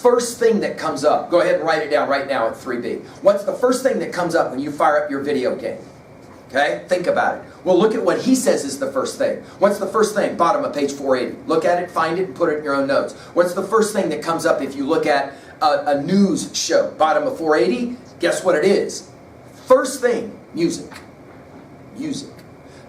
first thing that comes up? Go ahead and write it down right now at 3B. What's the first thing that comes up when you fire up your video game? Okay, think about it. Well, look at what he says is the first thing. What's the first thing? Bottom of page 480. Look at it, find it, and put it in your own notes. What's the first thing that comes up if you look at a news show? Bottom of 480, guess what it is? First thing, music. Music.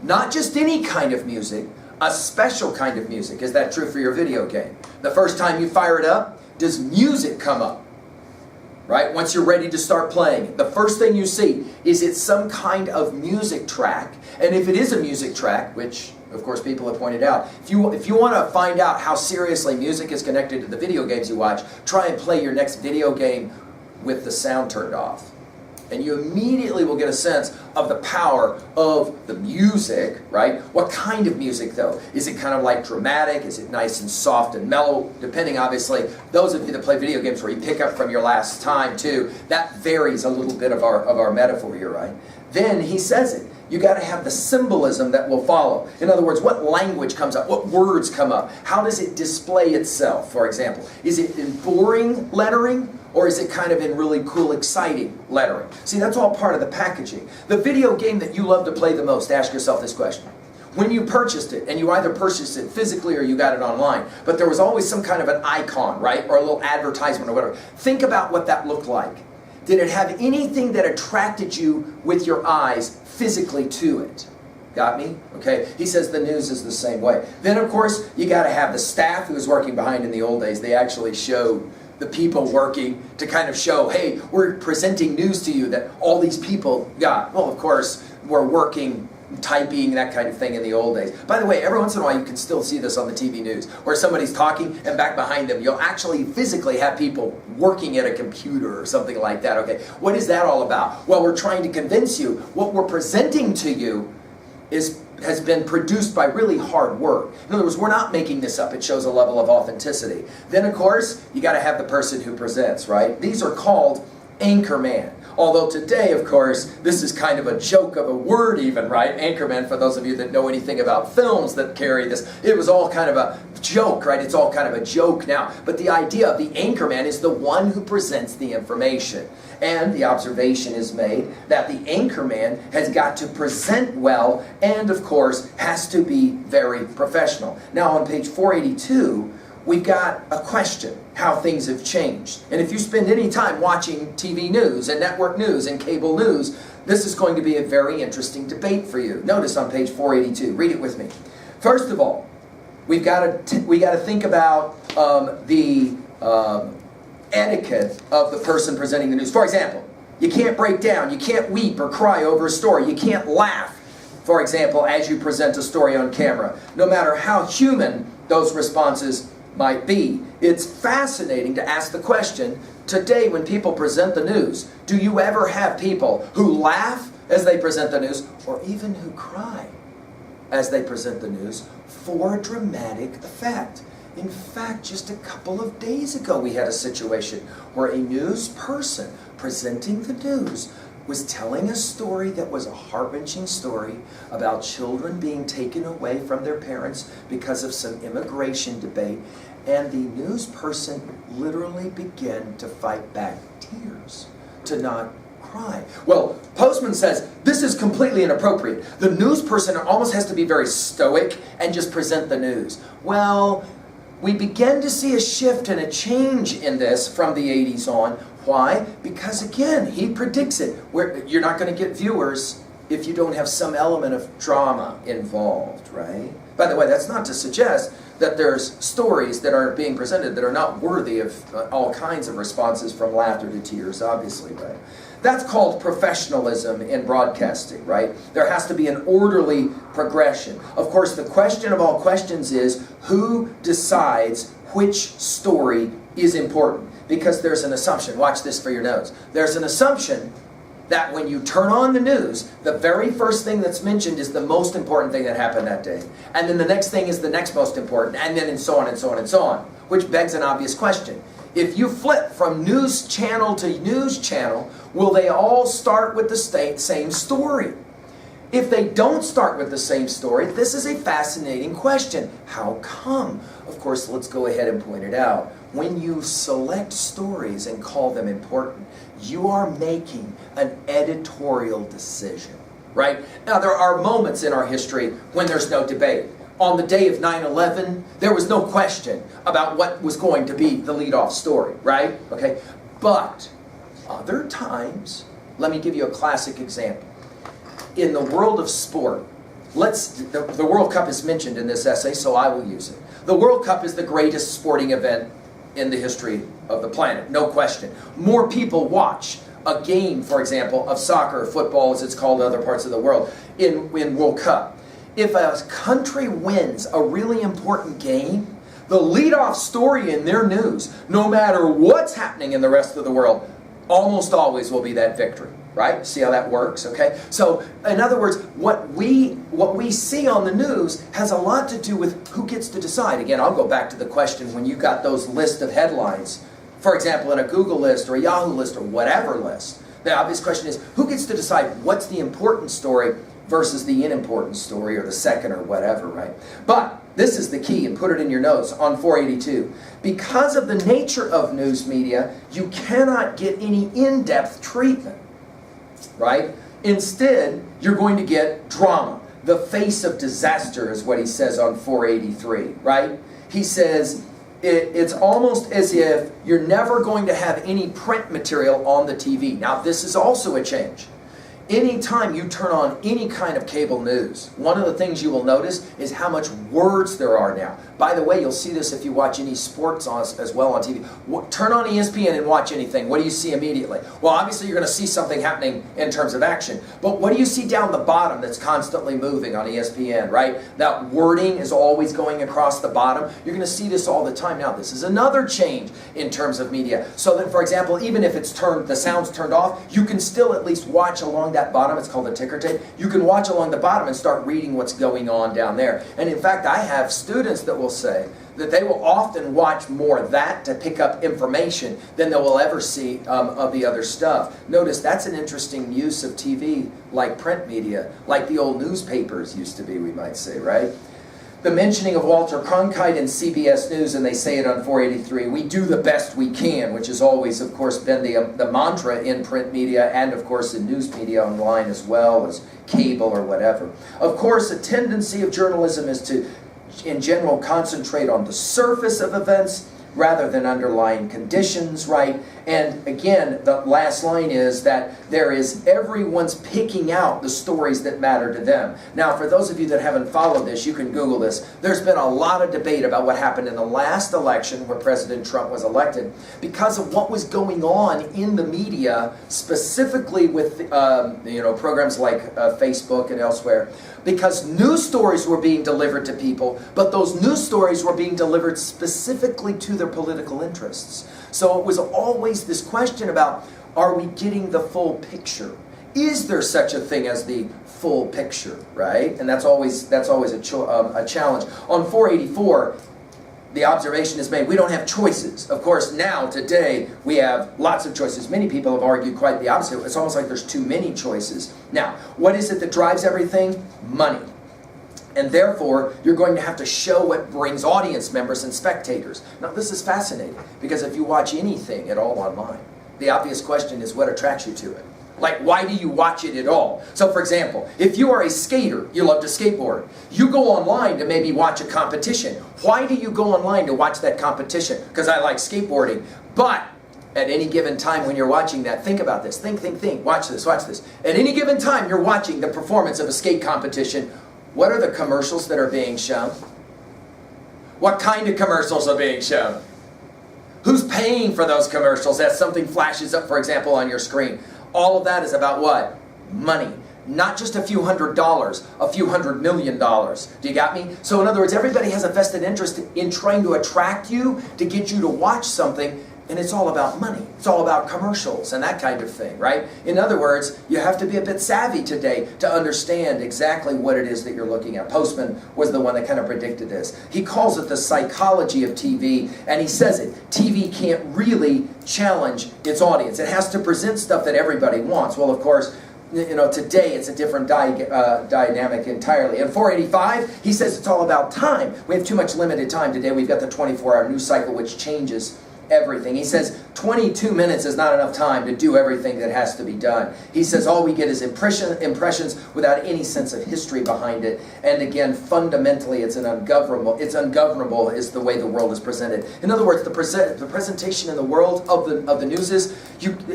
Not just any kind of music, a special kind of music. Is that true for your video game? The first time you fire it up, does music come up? Right? Once you're ready to start playing, the first thing you see, is it some kind of music track? And if it is a music track, which of course people have pointed out, if you want to find out how seriously music is connected to the video games you watch, try and play your next video game with the sound turned off. And you immediately will get a sense of the power of the music, right? What kind of music, though? Is it kind of like dramatic? Is it nice and soft and mellow? Depending, obviously, those of you that play video games where you pick up from your last time, too, that varies a little bit of our metaphor here, right? Then he says it. You got to have the symbolism that will follow. In other words, what language comes up? What words come up? How does it display itself, for example? Is it in boring lettering? Or is it kind of in really cool, exciting lettering? See, that's all part of the packaging. The video game that you love to play the most, ask yourself this question. When you purchased it, and you either purchased it physically or you got it online, but there was always some kind of an icon, right? Or a little advertisement or whatever. Think about what that looked like. Did it have anything that attracted you with your eyes physically to it? Got me? Okay. He says the news is the same way. Then, of course, you got to have the staff who was working behind in the old days. They actually showed the people working to kind of show, hey, we're presenting news to you that all these people got. Well, of course, we're working, typing, that kind of thing in the old days. By the way, every once in a while you can still see this on the TV news, where somebody's talking and back behind them you'll actually physically have people working at a computer or something like that. Okay, what is that all about? Well, we're trying to convince you what we're presenting to you has been produced by really hard work. In other words, we're not making this up. It shows a level of authenticity. Then, of course, you got to have the person who presents, right? These are called anchorman. Although today, of course, this is kind of a joke of a word even, right? Anchorman, for those of you that know anything about films that carry this, it was all kind of a joke, right? It's all kind of a joke now. But the idea of the anchorman is the one who presents the information. And the observation is made that the anchorman has got to present well and, of course, has to be very professional. Now, on page 482, we've got a question, how things have changed. And if you spend any time watching TV news and network news and cable news, this is going to be a very interesting debate for you. Notice on page 482, read it with me. First of all, we got to think about the etiquette of the person presenting the news. For example, you can't break down, you can't weep or cry over a story, you can't laugh, for example, as you present a story on camera, no matter how human those responses might be. It's fascinating to ask the question, today when people present the news, do you ever have people who laugh as they present the news, or even who cry as they present the news for dramatic effect? In fact, just a couple of days ago we had a situation where a news person presenting the news was telling a story that was a heart-wrenching story about children being taken away from their parents because of some immigration debate, and the news person literally began to fight back tears, to not cry. Well, Postman says this is completely inappropriate. The news person almost has to be very stoic and just present the news. Well, we begin to see a shift and a change in this from the 80s on. Why? Because again, he predicts it. You're not going to get viewers if you don't have some element of drama involved, right? By the way, that's not to suggest that there's stories that are being presented that are not worthy of all kinds of responses from laughter to tears, obviously, right? That's called professionalism in broadcasting, right? There has to be an orderly progression. Of course, the question of all questions is, who decides which story is important? Because there's an assumption. Watch this for your notes. There's an assumption that when you turn on the news, the very first thing that's mentioned is the most important thing that happened that day. And then the next thing is the next most important, and then and so on and so on and so on. Which begs an obvious question. If you flip from news channel to news channel, will they all start with the same story? If they don't start with the same story, this is a fascinating question. How come? Of course, let's go ahead and point it out. when you select stories and call them important, you are making an editorial decision, right? Now, there are moments in our history when there's no debate. On the day of 9/11, there was no question about what was going to be the lead-off story, right? Okay, but other times, let me give you a classic example. In the world of sport, the World Cup is mentioned in this essay, so I will use it. The World Cup is the greatest sporting event in the history of the planet, no question. More people watch a game, for example, of soccer, football as it's called in other parts of the world, in World Cup. If a country wins a really important game, the lead-off story in their news, no matter what's happening in the rest of the world, almost always will be that victory, right? See how that works, okay? So, in other words, what we see on the news has a lot to do with who gets to decide. Again, I'll go back to the question when you got those list of headlines, for example, in a Google list or a Yahoo list or whatever list. The obvious question is, who gets to decide what's the important story versus the unimportant story or the second or whatever, right? But this is the key, and put it in your notes on 482. Because of the nature of news media, you cannot get any in-depth treatment, right? Instead, you're going to get drama. The face of disaster is what he says on 483, right? He says, it's almost as if you're never going to have any print material on the TV. Now, this is also a change. Anytime you turn on any kind of cable news, one of the things you will notice is how much words there are now. By the way, you'll see this if you watch any sports as well on TV. Turn on ESPN and watch anything. What do you see immediately? Well, obviously you're going to see something happening in terms of action. But what do you see down the bottom that's constantly moving on ESPN, right? That wording is always going across the bottom. You're going to see this all the time. Now, this is another change in terms of media. So that, for example, even if it's the sound's turned off, you can still at least watch along that bottom. It's called a ticker tape. You can watch along the bottom and start reading what's going on down there. And in fact, I have students that will say that they will often watch more of that to pick up information than they will ever see of the other stuff. Notice that's an interesting use of TV, like print media, like the old newspapers used to be, we might say, right? The mentioning of Walter Cronkite in CBS News, and they say it on 483, we do the best we can, which has always, of course, been the mantra in print media and, of course, in news media online as well as cable or whatever. Of course, a tendency of journalism is to, in general, concentrate on the surface of events rather than underlying conditions, right? And again, the last line is that everyone's picking out the stories that matter to them. Now, for those of you that haven't followed this, you can Google this. There's been a lot of debate about what happened in the last election where President Trump was elected because of what was going on in the media, specifically with programs like Facebook and elsewhere, because news stories were being delivered to people, but those news stories were being delivered specifically to their political interests. So it was always this question about, are we getting the full picture? Is there such a thing as the full picture, right? And that's always a challenge. On 484, the observation is made, we don't have choices. Of course, now, today, we have lots of choices. Many people have argued quite the opposite. It's almost like there's too many choices. Now, what is it that drives everything? Money. And therefore, you're going to have to show what brings audience members and spectators. Now, this is fascinating, because if you watch anything at all online, the obvious question is what attracts you to it? Like, why do you watch it at all? So, for example, if you are a skater, you love to skateboard, you go online to maybe watch a competition. Why do you go online to watch that competition? Because I like skateboarding. But at any given time when you're watching that, think about this. Think. Watch this. At any given time you're watching the performance of a skate competition, what are the commercials that are being shown? What kind of commercials are being shown? Who's paying for those commercials as something flashes up, for example, on your screen? All of that is about what? Money. Not just a few $100s, a few $100 million. Do you got me? So in other words, everybody has a vested interest in trying to attract you, to get you to watch something, and it's all about money. It's all about commercials and that kind of thing, right? In other words, you have to be a bit savvy today to understand exactly what it is that you're looking at. Postman was the one that kind of predicted this. He calls it the psychology of TV, and he says it. TV can't really challenge its audience. It has to present stuff that everybody wants. Well, of course, today it's a different dynamic entirely. In 485, he says it's all about time. We have too much limited time today. We've got the 24-hour news cycle, which changes everything. He says 22 minutes is not enough time to do everything that has to be done. He says all we get is impressions without any sense of history behind it. And again, fundamentally, it's ungovernable. It's ungovernable is the way the world is presented. In other words, the presentation in the world of the news is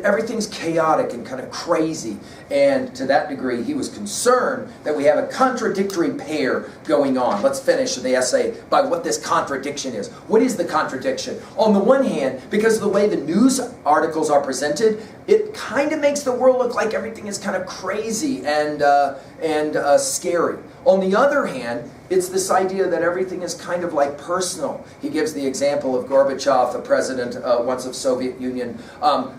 everything's chaotic and kind of crazy. And to that degree, he was concerned that we have a contradictory pair going on. Let's finish the essay by what this contradiction is. What is the contradiction? On the one hand, because of the way the news articles are presented, it kind of makes the world look like everything is kind of crazy and scary. On the other hand, it's this idea that everything is kind of like personal. He gives the example of Gorbachev, the president once of Soviet Union,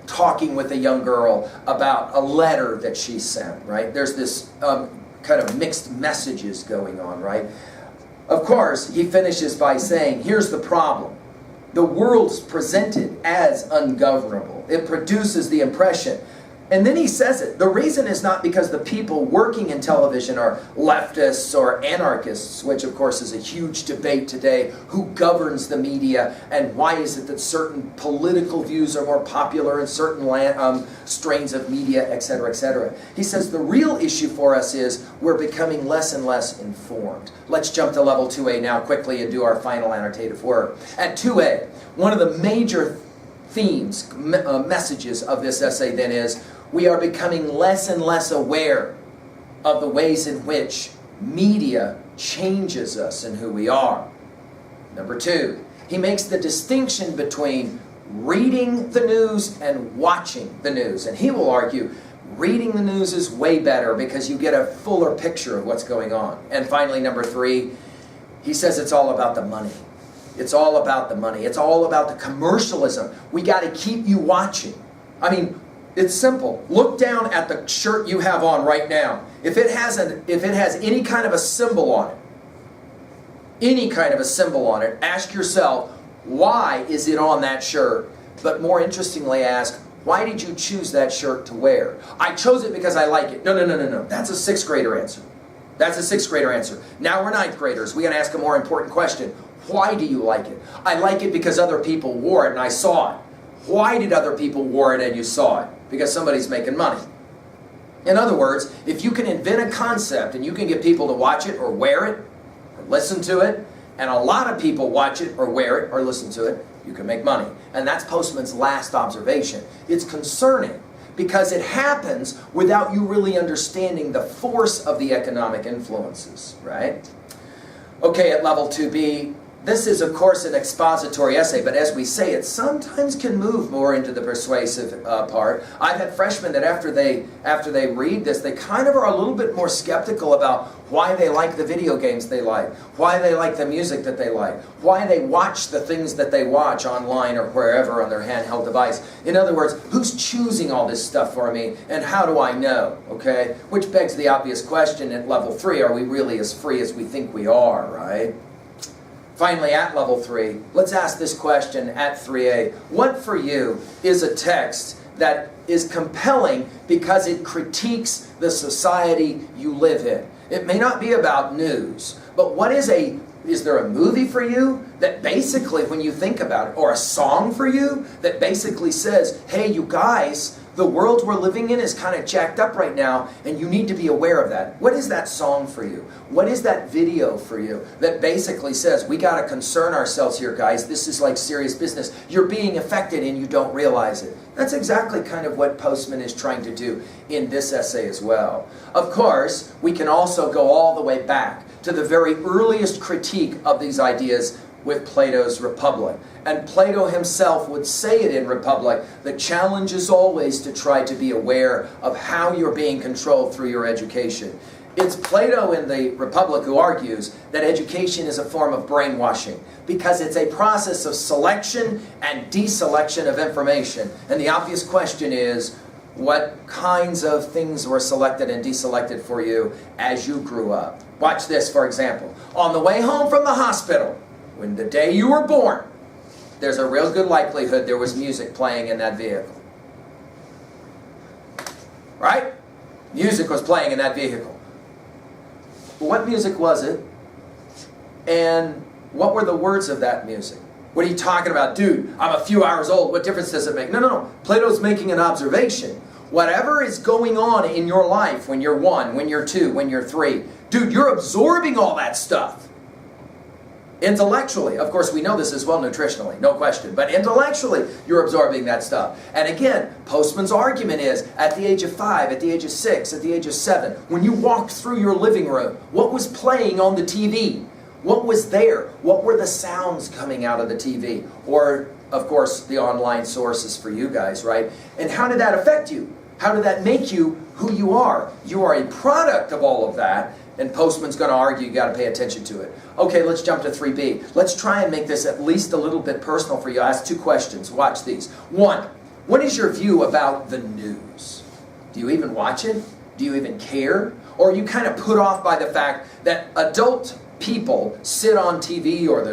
talking with a young girl about a letter that she sent, right? There's this kind of mixed messages going on, right? Of course, he finishes by saying, here's the problem. The world's presented as ungovernable. It produces the impression. And then he says it. The reason is not because the people working in television are leftists or anarchists, which of course is a huge debate today. Who governs the media and why is it that certain political views are more popular in certain strains of media, etc., etc. He says the real issue for us is we're becoming less and less informed. Let's jump to level 2A now quickly and do our final annotative work. At 2A, one of the major themes, messages of this essay then is we are becoming less and less aware of the ways in which media changes us and who we are. Number 2, he makes the distinction between reading the news and watching the news. And he will argue reading the news is way better because you get a fuller picture of what's going on. And finally, number 3, he says it's all about the money. It's all about the money. It's all about the commercialism. We got to keep you watching. I mean, it's simple. Look down at the shirt you have on right now. If it has any kind of a symbol on it, ask yourself, why is it on that shirt? But more interestingly, ask, why did you choose that shirt to wear? I chose it because I like it. No. That's a 6th grader answer. That's a 6th grader answer. Now we're 9th graders. We got to ask a more important question. Why do you like it? I like it because other people wore it and I saw it. Why did other people wear it and you saw it? Because somebody's making money. In other words, if you can invent a concept and you can get people to watch it or wear it or listen to it, and a lot of people watch it or wear it or listen to it, you can make money. And that's Postman's last observation. It's concerning because it happens without you really understanding the force of the economic influences, right? Okay, at level 2B, this is, of course, an expository essay, but as we say, it sometimes can move more into the persuasive part. I've had freshmen that after they read this, they kind of are a little bit more skeptical about why they like the video games they like, why they like the music that they like, why they watch the things that they watch online or wherever on their handheld device. In other words, who's choosing all this stuff for me, and how do I know? Okay, which begs the obvious question at level 3, are we really as free as we think we are, right? Finally, at level 3, let's ask this question at 3A. What for you is a text that is compelling because it critiques the society you live in? It may not be about news, but is there a movie for you that basically, when you think about it, or a song for you that basically says, hey, you guys, the world we're living in is kind of jacked up right now, and you need to be aware of that. What is that song for you? What is that video for you that basically says, we got to concern ourselves here, guys. This is like serious business. You're being affected and you don't realize it. That's exactly kind of what Postman is trying to do in this essay as well. Of course, we can also go all the way back to the very earliest critique of these ideas with Plato's Republic. And Plato himself would say it in Republic, the challenge is always to try to be aware of how you're being controlled through your education. It's Plato in the Republic who argues that education is a form of brainwashing because it's a process of selection and deselection of information. And the obvious question is, what kinds of things were selected and deselected for you as you grew up? Watch this, for example. On the way home from the hospital, when the day you were born, there's a real good likelihood there was music playing in that vehicle. Right? Music was playing in that vehicle. What music was it? And what were the words of that music? What are you talking about? Dude, I'm a few hours old. What difference does it make? No. Plato's making an observation. Whatever is going on in your life when you're 1, when you're 2, when you're 3, dude, you're absorbing all that stuff. Intellectually, of course we know this as well nutritionally, no question, but intellectually you're absorbing that stuff. And again, Postman's argument is, at the age of 5, at the age of 6, at the age of 7, when you walked through your living room, what was playing on the TV? What was there? What were the sounds coming out of the TV? Or, of course, the online sources for you guys, right? And how did that affect you? How did that make you who you are? You are a product of all of that. And Postman's going to argue you got to pay attention to it. Okay, let's jump to 3B. Let's try and make this at least a little bit personal for you. I ask 2 questions. Watch these. 1, what is your view about the news? Do you even watch it? Do you even care? Or are you kind of put off by the fact that adult people sit on TV or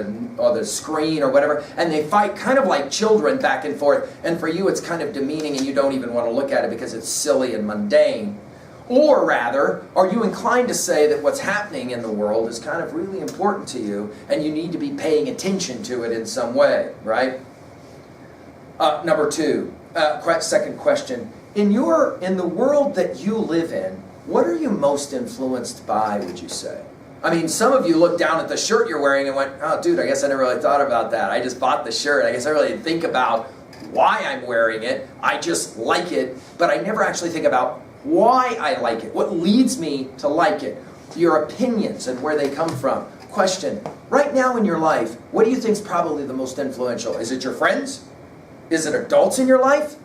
the screen or whatever, and they fight kind of like children back and forth, and for you it's kind of demeaning and you don't even want to look at it because it's silly and mundane? Or rather, are you inclined to say that what's happening in the world is kind of really important to you and you need to be paying attention to it in some way, right? Number 2, second question. In the world that you live in, what are you most influenced by, would you say? I mean, some of you look down at the shirt you're wearing and went, oh, dude, I guess I never really thought about that. I just bought the shirt. I guess I really didn't think about why I'm wearing it. I just like it, but I never actually think about why I like it, what leads me to like it, your opinions and where they come from. Question, right now in your life, what do you think is probably the most influential? Is it your friends? Is it adults in your life?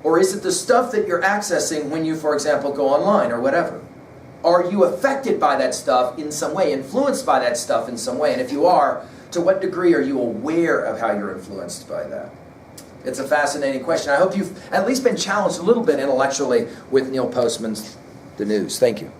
Or is it the stuff that you're accessing when you, for example, go online or whatever? Are you affected by that stuff in some way, influenced by that stuff in some way? And if you are, to what degree are you aware of how you're influenced by that? It's a fascinating question. I hope you've at least been challenged a little bit intellectually with Neil Postman's The News. Thank you.